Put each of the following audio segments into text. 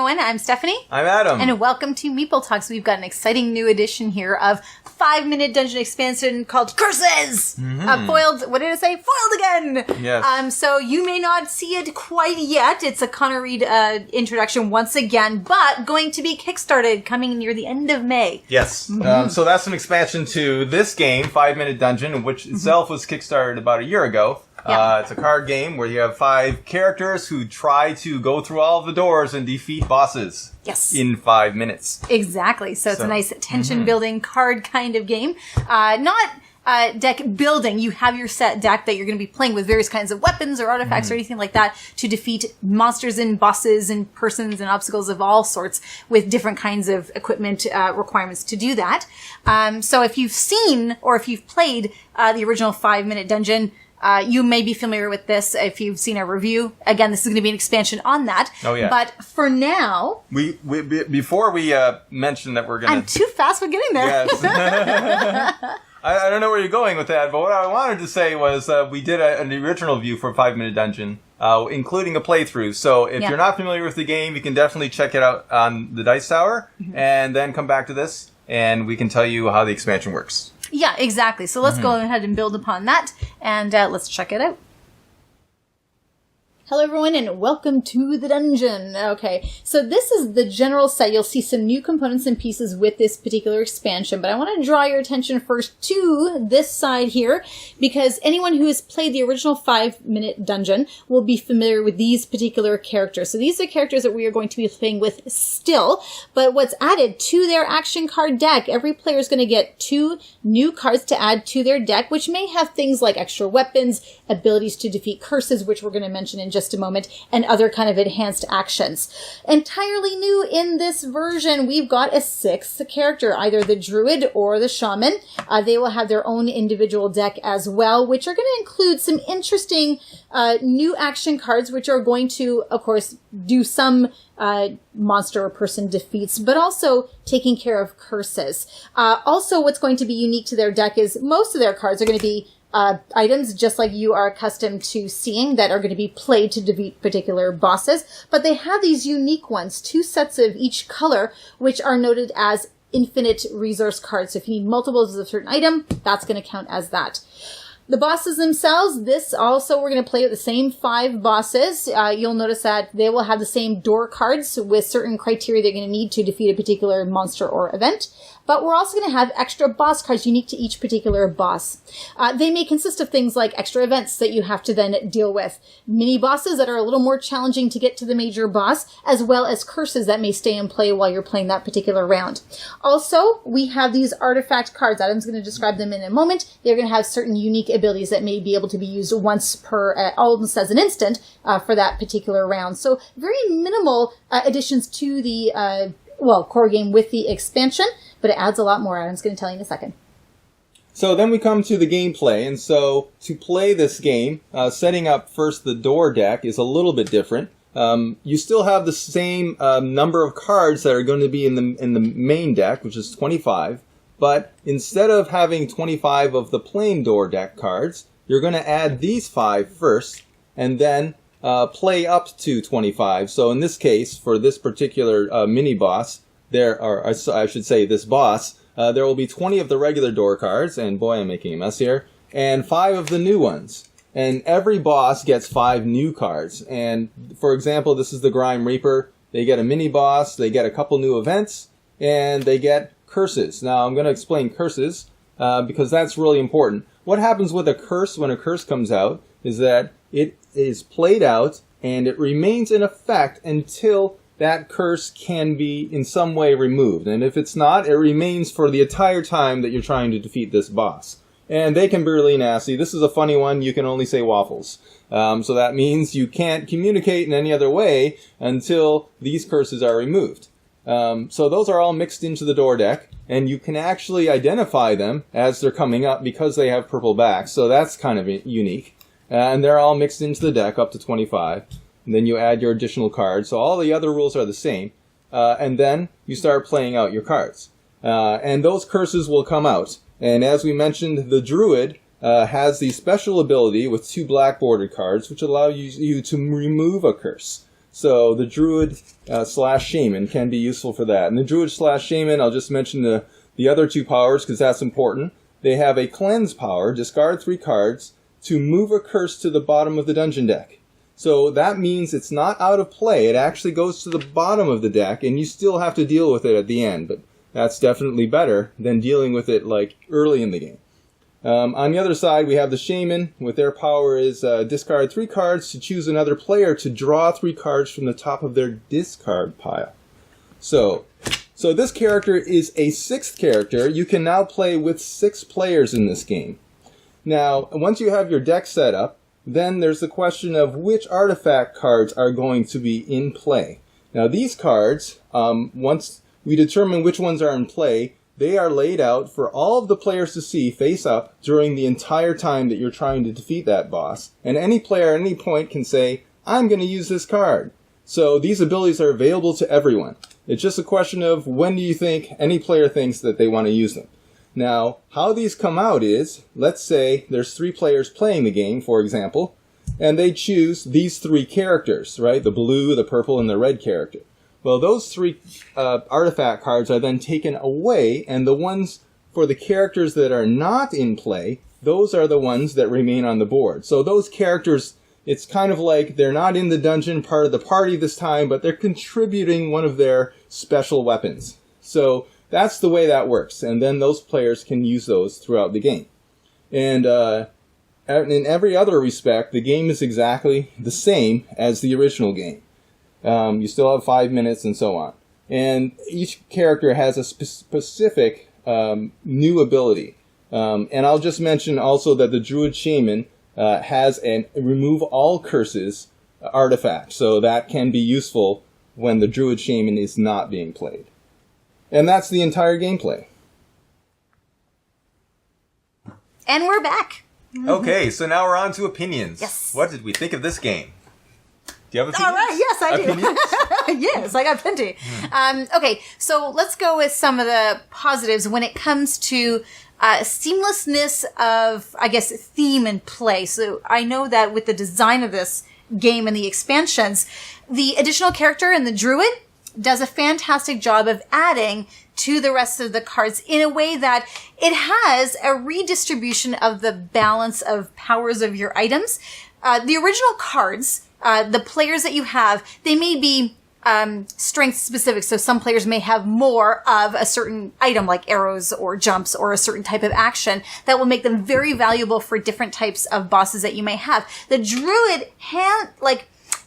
everyone. I'm Stephanie. I'm Adam. And welcome to Meeple Talks. We've got an exciting new edition here of 5-minute dungeon expansion called CURSES! Foiled, what did it say? Foiled again! Yes. So you may not see it quite yet. It's a Connor Reed introduction once again, but going to be kickstarted coming near the end of May. Yes. So that's an expansion to this game, 5-minute dungeon, which itself was kickstarted about a year ago. Yeah. It's a card game where you have 5 characters who try to go through all of the doors and defeat bosses. Yes. In 5 minutes. Exactly. So it's a nice tension-building card kind of game. Not deck building. You have your set deck that you're going to be playing with various kinds of weapons or artifacts or anything like that to defeat monsters and bosses and persons and obstacles of all sorts with different kinds of equipment requirements to do that. So if you've seen or if you've played the original 5-minute dungeon, you may be familiar with this if you've seen our review. Again, this is going to be an expansion on that. Oh, yeah. But for now... Before we mention that we're going to... I'm too fast with getting there. Yes. I don't know where you're going with that, but what I wanted to say was we did an original view for 5-minute dungeon, including a playthrough. So if you're not familiar with the game, you can definitely check it out on the Dice Tower, and then come back to this, and we can tell you how the expansion works. Yeah, exactly. So let's go ahead and build upon that, and let's check it out. Hello everyone and welcome to the dungeon. Okay, so this is the general set. You'll see some new components and pieces with this particular expansion, but I want to draw your attention first to this side here, because anyone who has played the original 5-minute dungeon will be familiar with these particular characters. So these are characters that we are going to be playing with still, but what's added to their action card deck, every player is going to get 2 new cards to add to their deck, which may have things like extra weapons, abilities to defeat curses, which we're going to mention in just a moment, and other kind of enhanced actions. Entirely new in this version, we've got a 6th character, either the druid or the shaman. They will have their own individual deck as well, which are going to include some interesting new action cards, which are going to, of course, do some monster or person defeats, but also taking care of curses. Also, what's going to be unique to their deck is most of their cards are going to be items just like you are accustomed to seeing that are going to be played to defeat particular bosses, but they have these unique ones, 2 sets of each color, which are noted as infinite resource cards. So if you need multiples of a certain item, that's going to count as that. The bosses themselves, this also we're going to play with the same 5 bosses. You'll notice that they will have the same door cards with certain criteria they're going to need to defeat a particular monster or event. But we're also going to have extra boss cards unique to each particular boss. They may consist of things like extra events that you have to then deal with, mini bosses that are a little more challenging to get to the major boss, as well as curses that may stay in play while you're playing that particular round. Also, we have these artifact cards. Adam's going to describe them in a moment. They're going to have certain unique abilities that may be able to be used once per, almost as an instant, for that particular round. So very minimal additions to the core game with the expansion, but it adds a lot more. Adam's going to tell you in a second. So then we come to the gameplay, and so to play this game, setting up first the door deck is a little bit different. You still have the same number of cards that are going to be in the main deck, which is 25, but instead of having 25 of the plain door deck cards, you're going to add these 5 first, and then play up to 25. So in this case, for this particular mini-boss, I should say this boss, there will be 20 of the regular door cards, and boy, I'm making a mess here, and 5 of the new ones. And every boss gets 5 new cards. And for example, this is the Grime Reaper. They get a mini-boss, they get a couple new events, and they get curses. Now, I'm going to explain curses, because that's really important. What happens with a curse when a curse comes out is that it is played out, and it remains in effect until that curse can be in some way removed. And if it's not, it remains for the entire time that you're trying to defeat this boss. And they can be really nasty. This is a funny one. You can only say waffles. So that means you can't communicate in any other way until these curses are removed. So those are all mixed into the door deck, and you can actually identify them as they're coming up because they have purple backs. So that's kind of unique. And they're all mixed into the deck up to 25. And then you add your additional cards. So all the other rules are the same. And then you start playing out your cards. And those curses will come out. And as we mentioned, the druid has the special ability with 2 black bordered cards, which allow you to remove a curse. So the Druid / Shaman can be useful for that. And the Druid / Shaman, I'll just mention the other 2 powers because that's important. They have a cleanse power, discard 3 cards, to move a curse to the bottom of the dungeon deck. So that means it's not out of play. It actually goes to the bottom of the deck, and you still have to deal with it at the end. But that's definitely better than dealing with it like early in the game. On the other side, we have the Shaman, with their power is discard 3 cards to choose another player to draw 3 cards from the top of their discard pile. So this character is a 6th character. You can now play with 6 players in this game. Now, once you have your deck set up, then there's the question of which artifact cards are going to be in play. Now, these cards, once we determine which ones are in play, they are laid out for all of the players to see face up during the entire time that you're trying to defeat that boss. And any player at any point can say, I'm going to use this card. So these abilities are available to everyone. It's just a question of when do you think any player thinks that they want to use them. Now, how these come out is, let's say there's 3 players playing the game, for example, and they choose these 3 characters, right? The blue, the purple, and the red character. Well, those 3 artifact cards are then taken away, and the ones for the characters that are not in play, those are the ones that remain on the board. So those characters, it's kind of like they're not in the dungeon part of the party this time, but they're contributing one of their special weapons. So that's the way that works, and then those players can use those throughout the game. And in every other respect, the game is exactly the same as the original game. You still have 5 minutes and so on. And each character has a specific new ability. And I'll just mention also that the Druid Shaman has an remove all curses artifact. So that can be useful when the Druid Shaman is not being played. And that's the entire gameplay. And we're back. Okay, so now we're on to opinions. Yes. What did we think of this game? Do you have opinions? All right, yes, I do. Yes, I got plenty. Okay, so let's go with some of the positives when it comes to seamlessness of, I guess, theme and play. So I know that with the design of this game and the expansions, the additional character in the Druid does a fantastic job of adding to the rest of the cards in a way that it has a redistribution of the balance of powers of your items. The original cards, the players that you have, they may be strength specific. So some players may have more of a certain item like arrows or jumps or a certain type of action that will make them very valuable for different types of bosses that you may have. The Druid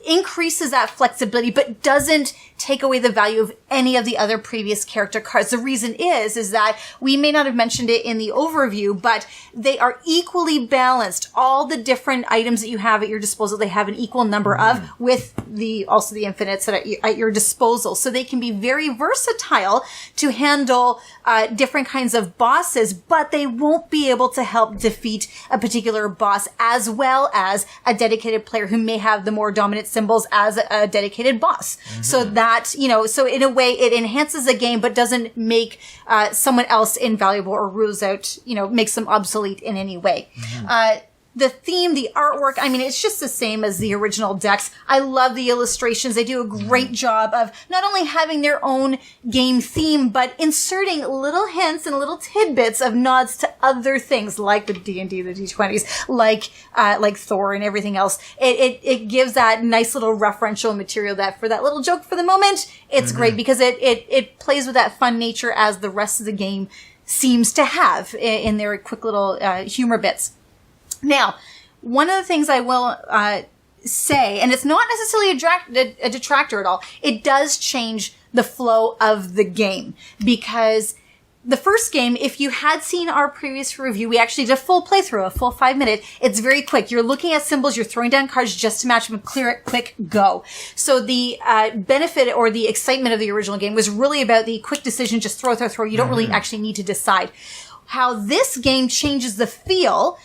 increases that flexibility, but doesn't take away the value of any of the other previous character cards. The reason is that we may not have mentioned it in the overview, but they are equally balanced. All the different items that you have at your disposal, they have an equal number of, with also the infinites at your disposal. So they can be very versatile to handle different kinds of bosses, but they won't be able to help defeat a particular boss as well as a dedicated player who may have the more dominant symbols as a dedicated boss. So that, so in a way it enhances the game, but doesn't make someone else invaluable or rules out, makes them obsolete in any way. The theme, the artwork, it's just the same as the original decks. I love the illustrations. They do a great job of not only having their own game theme, but inserting little hints and little tidbits of nods to other things like the D&D, the D20s, like Thor and everything else. It gives that nice little referential material that for that little joke for the moment, it's great because it plays with that fun nature as the rest of the game seems to have in their quick little humor bits. Now, one of the things I will say, and it's not necessarily a detractor at all, it does change the flow of the game. Because the first game, if you had seen our previous review, we actually did a full playthrough, a full 5 minute. It's very quick. You're looking at symbols, you're throwing down cards just to match them, clear it, quick, go. So the benefit or the excitement of the original game was really about the quick decision, just throw. You don't really actually need to decide. How this game changes the feel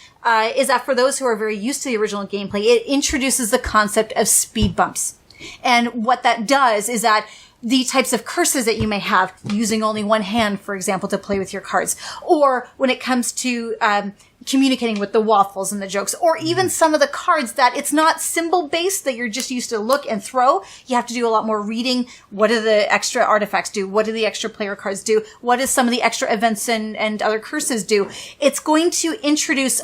is that for those who are very used to the original gameplay, it introduces the concept of speed bumps. And what that does is that the types of curses that you may have, using only one hand, for example, to play with your cards, or when it comes to communicating with the waffles and the jokes, or even some of the cards that it's not symbol based that you're just used to look and throw. You have to do a lot more reading. What do the extra artifacts do? What do the extra player cards do? What does some of the extra events and other curses do? It's going to introduce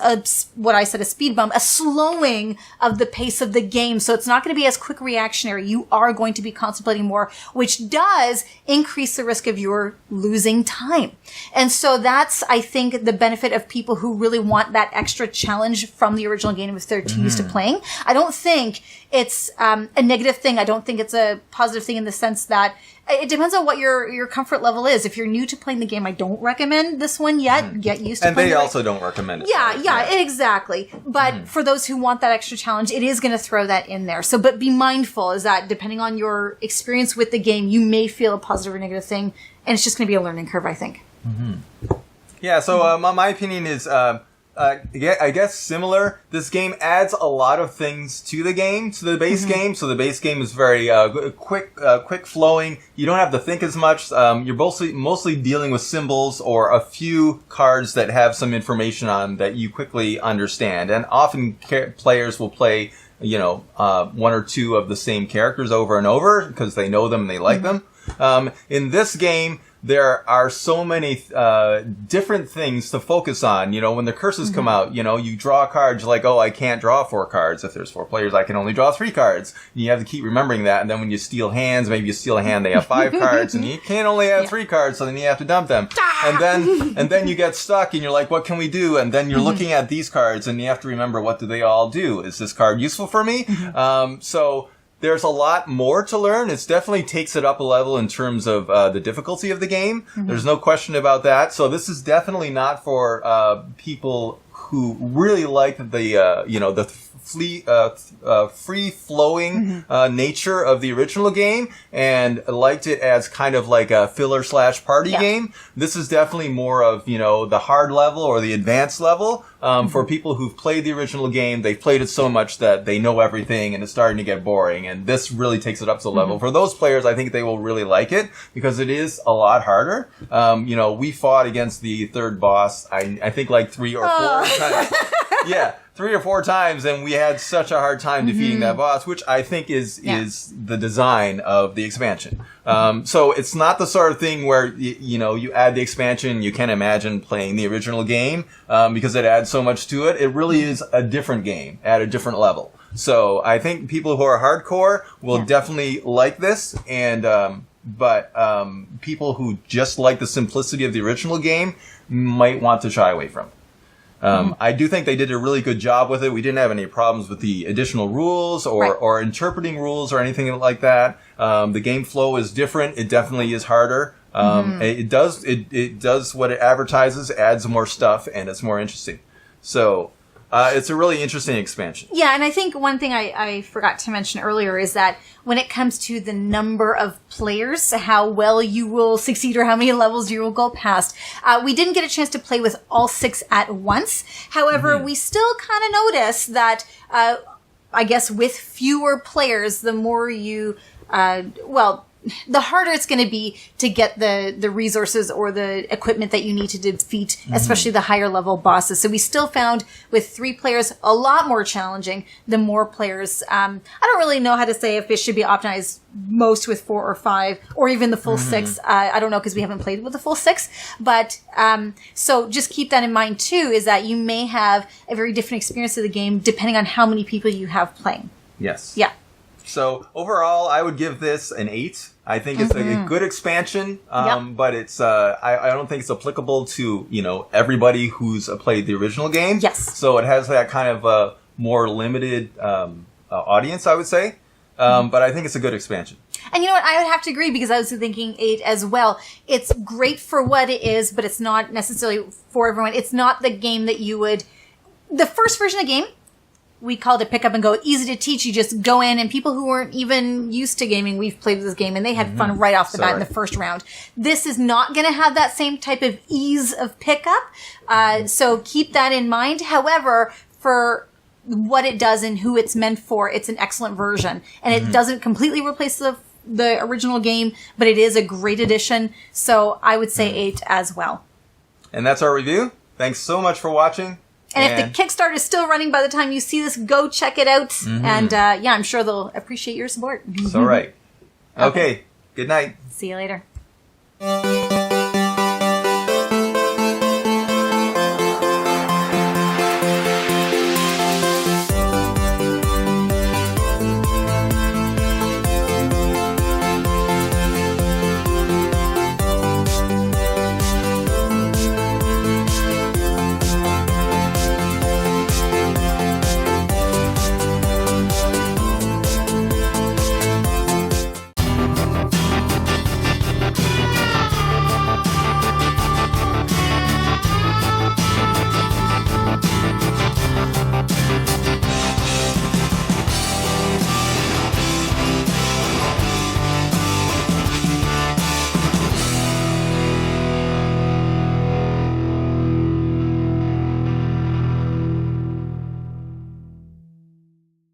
what I said, a speed bump, a slowing of the pace of the game. So it's not going to be as quick reactionary. You are going to be contemplating more, which does increase the risk of your losing time. And so that's, I think, the benefit of people who really want that extra challenge from the original game if they're too used to playing. I don't think it's a negative thing. I don't think it's a positive thing in the sense that it depends on what your comfort level is. If you're new to playing the game, I don't recommend this one yet. Get used to playing it. And they also don't recommend it. Yeah, exactly. But for those who want that extra challenge, it is going to throw that in there. So, but be mindful is that depending on your experience with the game, you may feel a positive or negative thing, and it's just going to be a learning curve, I think. Yeah, so my opinion is, I guess similar. This game adds a lot of things to the game, to the base game. So the base game is very quick flowing. You don't have to think as much. You're mostly dealing with symbols or a few cards that have some information on that you quickly understand. And often players will play, one or two of the same characters over and over because they know them and they like them. In this game, there are so many different things to focus on. When the curses come out, you draw a card, you're like, oh, I can't draw 4 cards. If there's 4 players, I can only draw 3 cards. And you have to keep remembering that. And then when you steal hands, maybe you steal a hand, they have 5 cards, and you can't only have 3 cards, so then you have to dump them. And then you get stuck, and you're like, what can we do? And then you're looking at these cards, and you have to remember, what do they all do? Is this card useful for me? So there's a lot more to learn. It definitely takes it up a level in terms of the difficulty of the game. There's no question about that. So this is definitely not for people who really like the free-flowing nature of the original game and liked it as kind of like a filler/party game. This is definitely more of, the hard level or the advanced level. For people who've played the original game, they've played it so much that they know everything and it's starting to get boring. And this really takes it up to the level. For those players, I think they will really like it because it is a lot harder. We fought against the third boss, I think like 3 or 4 times. Yeah. 3 or 4 times, and we had such a hard time defeating that boss, which I think is the design of the expansion. So it's not the sort of thing where, you add the expansion, you can't imagine playing the original game, because it adds so much to it. It really is a different game at a different level. So I think people who are hardcore will definitely like this, and, but people who just like the simplicity of the original game might want to shy away from it. I do think they did a really good job with it. We didn't have any problems with the additional rules or interpreting rules or anything like that. The game flow is different. It definitely is harder. It does what it advertises, adds more stuff, and it's more interesting. So it's a really interesting expansion. Yeah, and I think one thing I forgot to mention earlier is that when it comes to the number of players, how well you will succeed or how many levels you will go past, we didn't get a chance to play with all 6 at once. However, we still kind of notice that, I guess with fewer players, the more you, the harder it's going to be to get the resources or the equipment that you need to defeat, especially the higher level bosses. So we still found with 3 players a lot more challenging than more players. I don't really know how to say if it should be optimized most with 4 or 5 or even the full 6. I don't know because we haven't played with the full 6. But so just keep that in mind too, is that you may have a very different experience of the game depending on how many people you have playing. Yes. Yeah. So overall, I would give this an 8. I think it's a good expansion, but it's I don't think it's applicable to everybody who's played the original game. Yes. So it has that kind of a more limited audience, I would say. But I think it's a good expansion. And you know what? I would have to agree because I was thinking 8 as well. It's great for what it is, but it's not necessarily for everyone. It's not the game that you would. The first version of the game, we called it pick up and go. Easy to teach. You just go in, and people who weren't even used to gaming, we've played this game, and they had fun right off the bat in the first round. This is not going to have that same type of ease of pickup. So keep that in mind. However, for what it does and who it's meant for, it's an excellent version. And it doesn't completely replace the original game, but it is a great addition. So I would say 8 as well. And that's our review. Thanks so much for watching. And if the Kickstarter is still running by the time you see this, go check it out. And yeah, I'm sure they'll appreciate your support. It's all right. Okay. Good night. See you later.